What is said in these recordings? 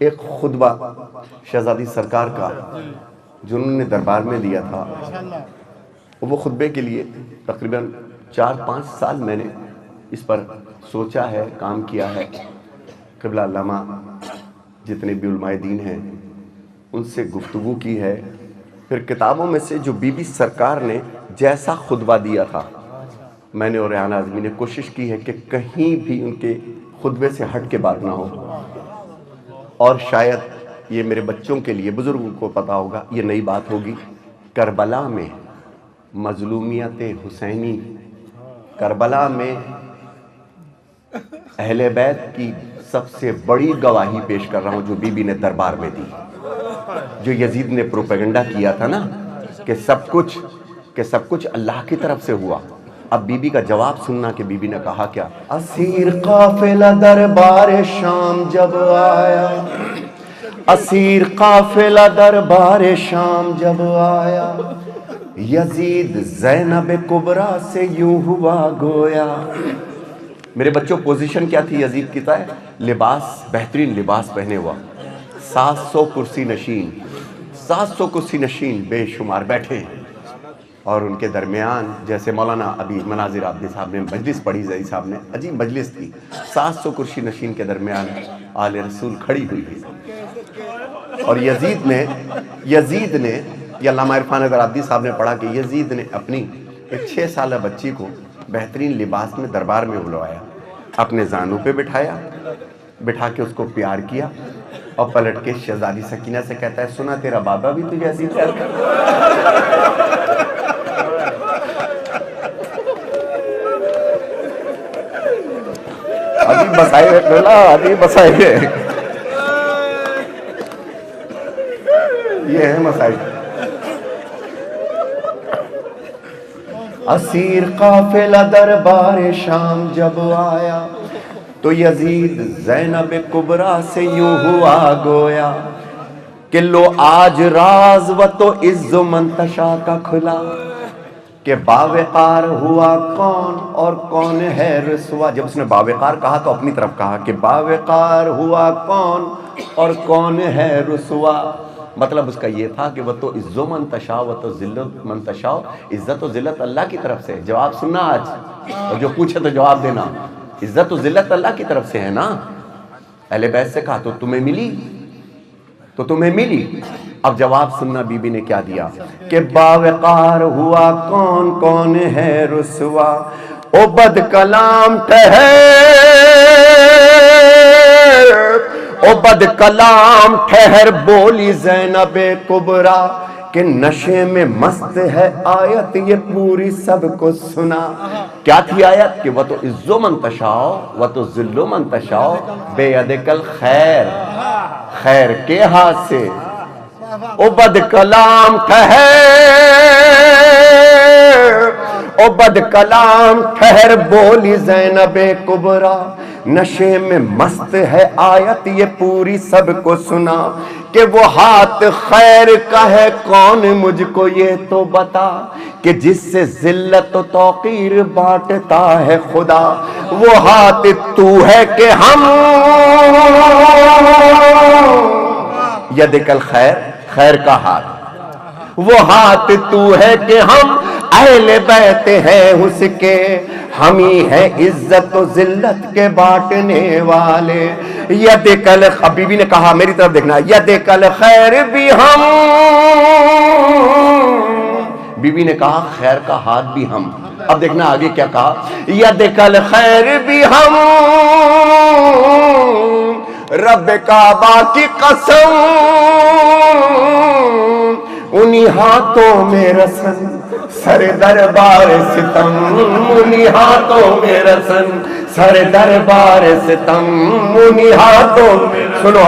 ایک خطبہ شہزادی سرکار کا جو انہوں نے دربار میں دیا تھا، وہ خطبے کے لیے تقریباً 4-5 سال میں نے اس پر سوچا ہے، کام کیا ہے. قبلہ علامہ جتنے بھی علماء دین ہیں ان سے گفتگو کی ہے. پھر کتابوں میں سے جو بی بی سرکار نے جیسا خطبہ دیا تھا، میں نے اور ریحانہ اعظمی نے کوشش کی ہے کہ کہیں بھی ان کے خطبے سے ہٹ کے بات نہ ہو. اور شاید یہ میرے بچوں کے لیے، بزرگوں کو پتا ہوگا، یہ نئی بات ہوگی. کربلا میں مظلومیت حسینی، کربلا میں اہل بیت کی سب سے بڑی گواہی پیش کر رہا ہوں جو بی بی نے دربار میں دی. جو یزید نے پروپیگنڈا کیا تھا نا کہ سب کچھ اللہ کی طرف سے ہوا. اب بی بی کا جواب سننا کہ بی بی نے کہا کیا. اسیر قافلہ دربار شام جب آیا، اسیر قافلہ دربار شام جب آیا، یزید زینب کبریٰ سے یوں ہوا گویا. میرے بچوں پوزیشن کیا تھی یزید کی طرح؟ لباس، بہترین لباس پہنے ہوا، 700 کرسی نشین، 700 کرسی نشین بے شمار بیٹھے ہیں. اور ان کے درمیان جیسے مولانا ابھی مناظر عابدی صاحب نے مجلس پڑھی، زئی صاحب نے، عجیب مجلس تھی. 700 کرسی نشین کے درمیان آل رسول کھڑی ہوئی ہے. اور یزید نے یہ علامہ عرفان حیدر عابدی صاحب نے پڑھا کہ یزید نے اپنی ایک 6 سالہ بچی کو بہترین لباس میں دربار میں بلوایا، اپنے زانوں پہ بٹھا کے اس کو پیار کیا، اور پلٹ کے شہزادی سکینہ سے کہتا ہے سنا تیرا بابا بھی تجھے ایسی پیار کرتا. ابھی بسائے یہ ہے مسائل. اسیر قافلہ دربار شام جب آیا تو یزید زینب کبریٰ سے یوں ہوا گویا کہ لو آج راز و تو عز و منتشا کا کھلا، کہ باوقار ہوا کون اور کون ہے رسوا. جب اس نے باوقار کہا تو اپنی طرف کہا کہ باوقار ہوا کون اور کون ہے رسوا. مطلب اس کا یہ تھا کہ وہ تو عز و منتشا و تو ذلت منتشا، عزت و ذلت اللہ کی طرف سے. جواب سننا آج، اور جو پوچھے تو جواب دینا. عزت و ذلت اللہ کی طرف سے ہے نا. اہل بیت سے کہا تو تمہیں ملی. اب جواب سننا بی بی نے کیا دیا کہ باوقار ہوا کون کون ہے رسوا، او بد کلام ٹھہر بولی زینب کبریٰ کہ نشے میں مست ہے آیت یہ پوری سب کو سنا. کیا تھی آیت؟ کہ وہ تو عز و منتشاء و تو ذل و منتشاء بے یدک الخیر، خیر کے ہاتھ سے. او بد کلام ٹھہر بولی زینب کبریٰ، نشے میں مست ہے آیت یہ پوری سب کو سنا، کہ وہ ہاتھ خیر کا ہے کون مجھ کو یہ تو بتا، کہ جس سے ذلت و توقیر بانٹتا ہے خدا. وہ ہاتھ تو ہے کہ ہم یدک الخیر، خیر کا ہاتھ، وہ ہاتھ تو ہے کہ ہم اہل بیت ہیں اس کے، ہم ہی ہیں عزت و ذلت کے بانٹنے والے. یدک الخیر، بی بی نے کہا میری طرف دیکھنا، یدک الخیر بھی ہم، بی بی نے کہا خیر کا ہاتھ بھی ہم. اب دیکھنا آگے کیا کہا، یدک الخیر بھی ہم، رب کعبہ کی قسم، انہی ہاتھوں میں رسن سر دربار ستم، انہی ہاتھوں میں رسن سر دربار ستم، انہی ہاتھوں میں، سنو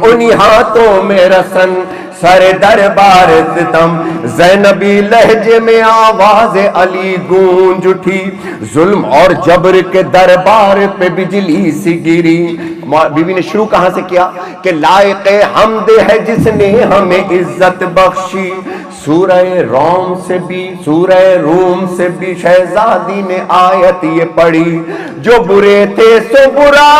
انہی ہاتھوں میں رسن سر دربار ستم. زینبی لہجے میں آواز علی گونج اٹھی، ظلم اور جبر کے دربار پہ بجلی سی گری. بی بی نے شروع کہاں سے کیا کہ لائق حمد ہے جس نے ہمیں عزت بخشی. سورہ روم سے بھی شہزادی نے آیت یہ پڑھی، جو برے تھے سو برا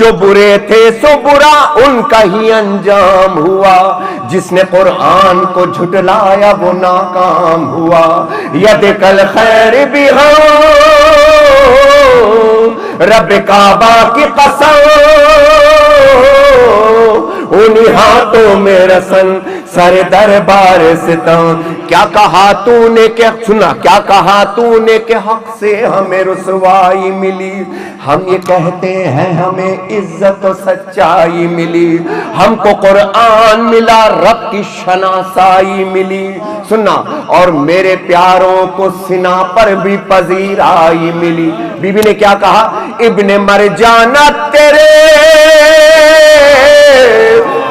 جو برے تھے سو برا ان کا ہی انجام ہوا، جس نے قرآن کو جھٹلایا وہ ناکام ہوا۔ ید کل خیر بھی ہو رب کعبہ کی قسم، انہی ہاتھوں میں رسن سر دربار ستم۔ کیا کہا تو نے کہ سنا، کیا کہا تو نے کہ حق سے ہمیں رسوائی ملی، ہم یہ کہتے ہیں ہمیں عزت و سچائی ملی، ہم کو قرآن ملا رب کی شناسائی ملی۔ سننا، اور میرے پیاروں کو سنا پر بھی پذیرائی ملی۔ بی بی نے کیا کہا؟ ابن مرجانہ تیرے،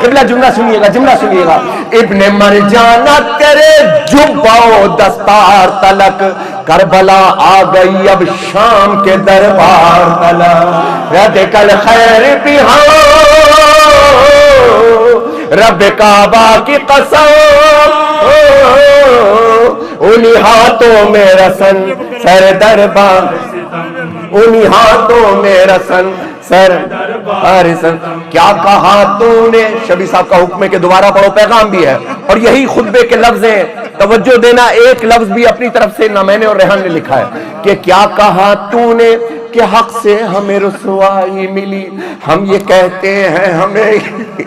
قبلہ جملہ سنیے گا، جملہ سنیے گا، ابن مرجانہ تیرے جبہ و دستار تلک، کربلا آ گئی اب شام کے دربار تلک۔ رد کل خیر بھی ہو رب کعبہ کی قسم، انہی ہاتھوں میں رسن سر دربار، انہی ہاتھوں میں رسن سر رسن۔ کیا کہا تو نے؟ شبی صاحب کا حکم ہے کہ دوبارہ پڑھو، پیغام بھی ہے اور یہی خطبے کے لفظ ہیں، توجہ دینا، ایک لفظ بھی اپنی طرف سے نہ میں نے اور ریحان نے لکھا ہے کہ کیا کہا تو نے کہ حق سے ہمیں رسوائی ملی، ہم یہ کہتے ہیں ہمیں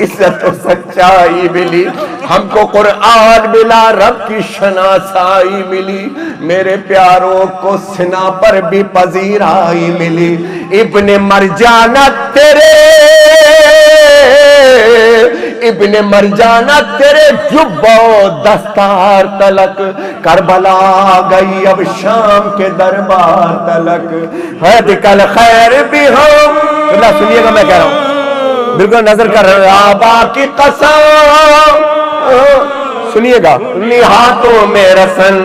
عزت و سچائی ملی، ہم کو قرآن ملا رب کی شناسائی ملی، میرے پیاروں کو سنا پر بھی پذیرائی ملی۔ ابن مرجانہ تیرے، ابن مرجانہ تیرے جبہ و دستار تلک، کربلا آ گئی اب شام کے دربار تلک۔ حد کل خیر بھی ہم، اللہ سنیے گا میں کہہ رہا ہوں، بالکل نظر کر رہے ہیں، آبا کی قسم، سنیے گا، انہی ہاتھوں میں رسن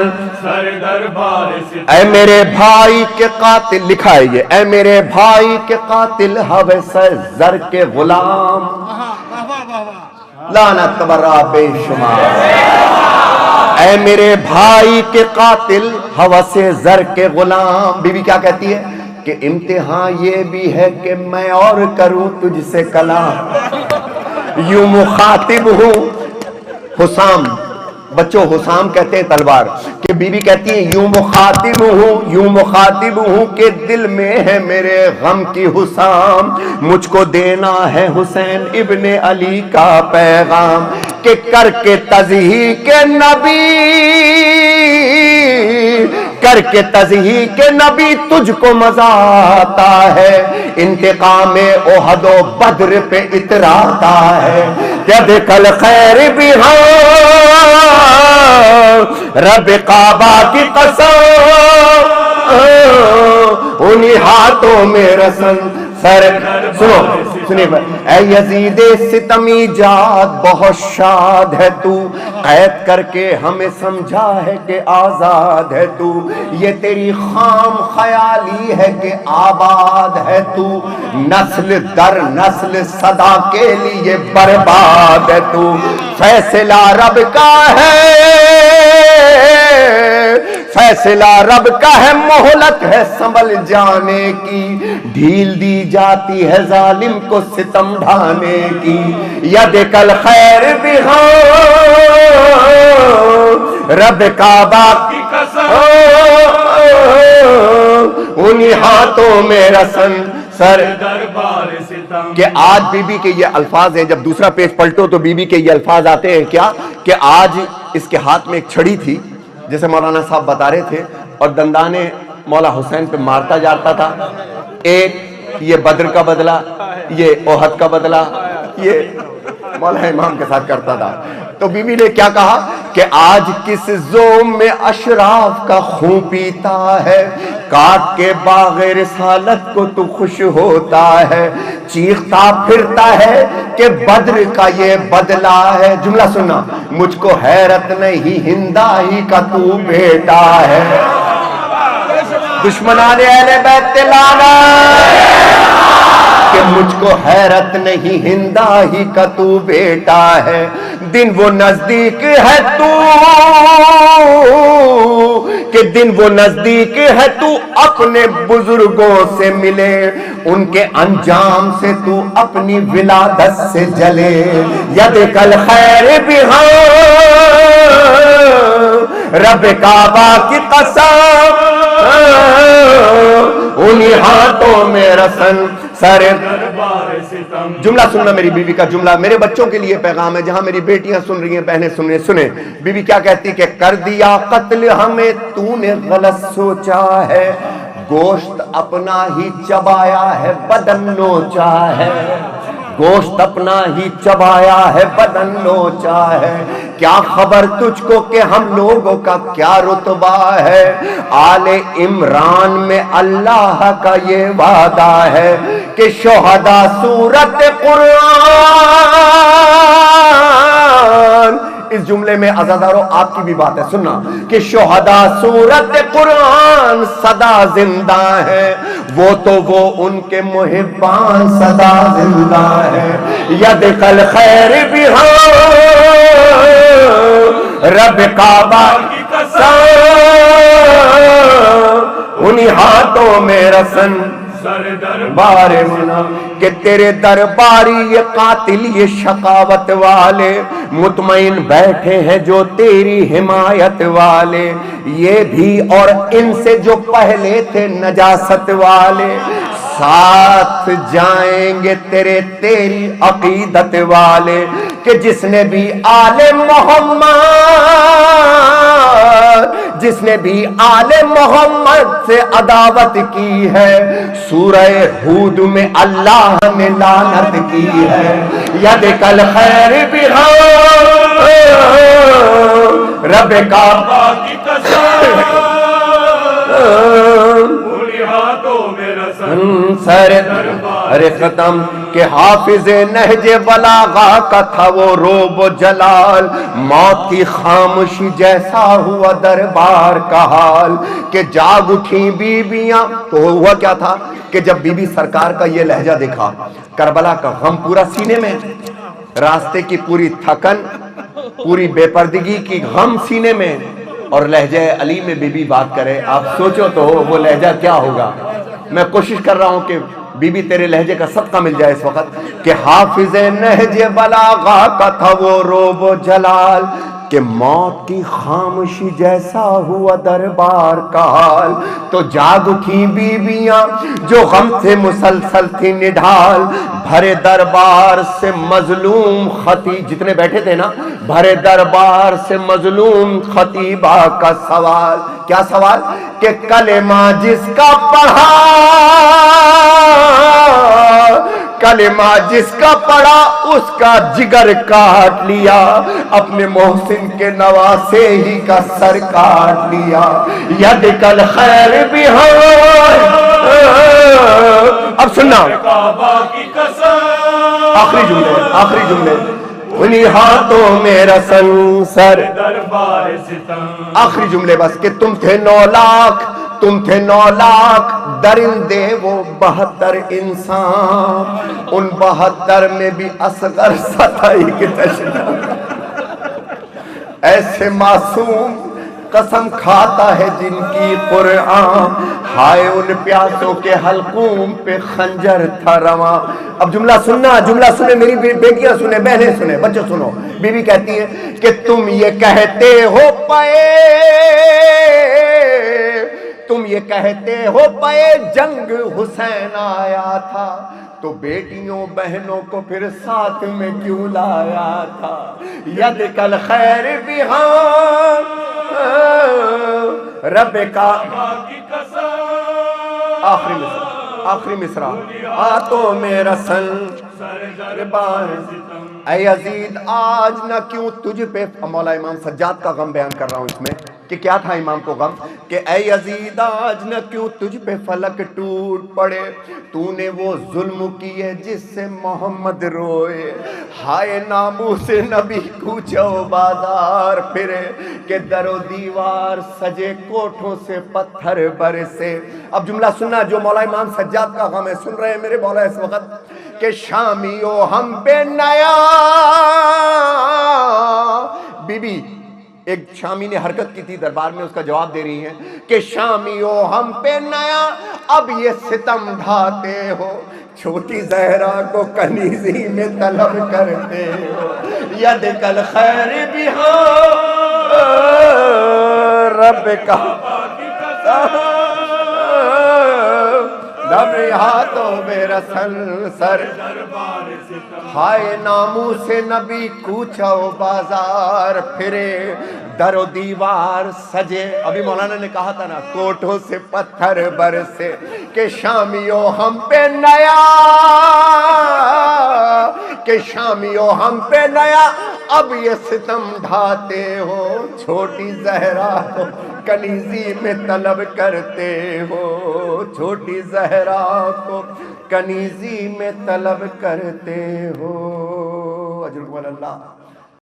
اے میرے بھائی کے قاتل، لکھا ہے یہ، اے میرے بھائی کے قاتل ہوس زر کے غلام، لعنت تبرا بے شمار، اے میرے بھائی کے قاتل ہوس زر کے غلام۔ بی بی کیا کہتی ہے کہ امتحان یہ بھی ہے کہ میں اور کروں تجھ سے کلام، یوں مخاطب ہوں، حسام بچوں حسام کہتے ہیں تلوار، کہ بی بی کہتی ہے یوں مخاطب ہوں، یوں مخاطب ہوں کہ دل میں ہے میرے غم کی حسام، مجھ کو دینا ہے حسین ابن علی کا پیغام، کہ کر کے تضحیق نبی، کر کے تضحیق نبی تجھ کو مزہ آتا ہے، انتقام احد و بدر پہ اتراتا ہے، جب کل خیر بھی ہو رب کعبہ کی قسم، انہی ہاتھوں میں رسن سر۔ سنو سنیے، اے یزید ستمی جات بہت شاد ہے تو، قید کر کے ہمیں سمجھا ہے کہ آزاد ہے تو، یہ تیری خام خیالی ہے کہ آباد ہے تو، نسل در نسل صدا کے لیے برباد ہے تو، فیصلہ رب کا ہے، فیصلہ رب کا ہے، مہلت ہے سنبھل جانے کی، ڈھیل دی جاتی ہے ظالم کو ستم ڈھانے کی، ید کل خیر بھی ہو رب کعبہ کی قسم، انہی ہاتھوں میں رسن سر دربار ستم۔ کہ آج بی بی کے یہ الفاظ ہیں، جب دوسرا پیج پلٹو تو بی بی کے یہ الفاظ آتے ہیں کیا کہ آج اس کے ہاتھ میں ایک چھڑی تھی جیسے مولانا صاحب بتا رہے تھے، اور دندانے مولا حسین پہ مارتا جاتا تھا، ایک یہ بدر کا بدلہ، یہ احد کا بدلہ، یہ مولا امام کے ساتھ کرتا تھا۔ تو بی بی نے کیا کہا کہ آج کس زوم میں اشراف کا خون پیتا ہے، کاٹ کے باغ رسالت کو تو خوش ہوتا ہے، چیختا پھرتا ہے کہ بدر کا یہ بدلہ ہے۔ جملہ سننا، مجھ کو حیرت نہیں ہندا ہی کا تو بیٹا ہے، دشمنان اہل بیت لانا، کہ مجھ کو حیرت نہیں ہندا ہی کا تو بیٹا ہے، دن وہ نزدیک ہے تو کہ دن وہ نزدیک ہے تو اپنے بزرگوں سے ملے، ان کے انجام سے تو اپنی ولادت سے جلے، ید کل خیر بہاں رب کعبہ کی قسم، انہی ہاتھوں میں رسن سر دربار ستم۔ جملہ سننا میری بیوی کا جملہ، میرے بچوں کے لیے پیغام ہے، جہاں میری بیٹیاں سن رہی ہیں، بہنیں سن رہی ہیں، سنیں بیوی کیا کہتی کہ کر دیا قتل ہمیں تو نے غلط سوچا ہے، گوشت اپنا ہی چبایا ہے بدن نوچا ہے، گوشت اپنا ہی چبایا ہے بدن نوچا ہے، کیا خبر تجھ کو کہ ہم لوگوں کا کیا رتبہ ہے، آل عمران میں اللہ کا یہ وعدہ ہے کہ شہداء سورت قرآن، اس جملے میں عزادارو آپ کی بھی بات ہے سننا، کہ شہداء سورت قرآن صدا زندہ ہے، وہ تو وہ ان کے محبان صدا زندہ ہے، ید کل خیر بہاں رب کعبہ کی قسم، انہی ہاتھوں میں رسن سر دربار منا، کہ تیرے درباری یہ قاتل یہ شقاوت والے مطمئن بیٹھے ہیں جو تیری حمایت والے، یہ بھی اور ان سے جو پہلے تھے نجاست والے، ساتھ جائیں گے تیری عقیدت والے، کہ جس نے بھی آل محمد، جس نے بھی آل محمد سے عداوت کی ہے، سورہ ہود میں اللہ نے لعنت کی ہے، ید کل خیر بہاں رب کعبہ کی قسم، سر ارے ختم کہ حافظ نہج بلاغہ کا تھا وہ روب و جلال، موت کی خاموشی جیسا ہوا دربار کا حال، کہ جاگ اٹھی بیویاں، تو ہوا کیا تھا کہ جب بی بی سرکار کا یہ لہجہ دیکھا، کربلا کا غم پورا سینے میں، راستے کی پوری تھکن، پوری بے پردگی کی غم سینے میں، اور لہجہ علی میں بی بی بات کرے، آپ سوچو تو وہ لہجہ کیا ہوگا۔ میں کوشش کر رہا ہوں کہ بی بی تیرے لہجے کا صدقہ مل جائے اس وقت، کہ حافظ نہج بلاغہ کا تھا وہ روب و جلال، کہ موت کی خاموشی جیسا ہوا دربار کا حال، تو جاگ اٹھی بیویاں جو غم سے مسلسل تھی نڈھال، بھرے دربار سے مظلوم خطیب، جتنے بیٹھے تھے نا، بھرے دربار سے مظلوم خطیبہ کا سوال، کیا سوال؟ کہ کلمہ جس کا پڑھا، کلمہ جس کا پڑھا اس کا جگر کاٹ لیا، اپنے محسن کے نواسے ہی کا سر کاٹ لیا، ید کل خیر بہاں، اب سننا آخری جملے، آخری جملے، انہی ہاتھوں میں رسن سر دربار ستم، آخری جملے بس، کہ تم تھے 9 لاکھ، تم تھے 9 لاکھ درندے وہ 72 انسان، ان 72 میں بھی اصغر ستائی کی تشنہ، ایسے معصوم قسم کھاتا ہے جن کی قرآن، ہائے ان پیاسوں کے حلقوم پہ خنجر تھا رواں۔ اب جملہ سننا، جملہ سنے میری بیٹیاں سنے، بہنیں سنے، بچے سنو، بی بی کہتی ہے کہ تم یہ کہتے ہو پائے، تم یہ کہتے ہو پائے جنگ حسین آیا تھا، تو بیٹیوں بہنوں کو پھر ساتھ میں کیوں لایا تھا، ید کل خیر بہاں رب کعبہ کی قسم، آخری مصرع، آخری مصرع، ہاتھوں میں رسن اے یزید آج نہ کیوں تجھ پہ، مولا امام سجاد کا غم بیان کر رہا ہوں اس میں، کہ کیا تھا امام کو غم، کہ اے یزید آج نہ کیوں تجھ پہ فلک ٹوٹ پڑے، تو نے وہ ظلم کیے جس سے محمد روئے، ہائے ناموس نبی کوچہ و بازار پھرے، کہ در و دیوار سجے کوٹھوں سے پتھر برسے۔ اب جملہ سننا جو مولا امام سجاد کا غم ہے، سن رہے ہیں میرے مولا اس وقت، کہ شامیو ہم بے نیا، بی بی ایک شامی نے حرکت کی تھی دربار میں، اس کا جواب دے رہی ہیں کہ شامیو ہم پہ نیا اب یہ ستم ڈھاتے ہو، چھوٹی زہرا کو کنیزی میں طلب کرتے ہو، ید کل خیر بھی ہو رب کا دبی ہاتھوں میں رسل سر، ہائے ناموں سے نبی کوچہ و بازار پھرے، در و دیوار سجے، ابھی مولانا نے کہا تھا نا کوٹھوں سے پتھر برسے کہ شامیوں ہم پہ نیا، کہ شامیوں ہم پہ نیا اب یہ ستم ڈھاتے ہو، چھوٹی زہرا کو کنیزی میں طلب کرتے ہو، چھوٹی زہرا کو کنیزی میں طلب کرتے ہو۔ اجرکم اللہ۔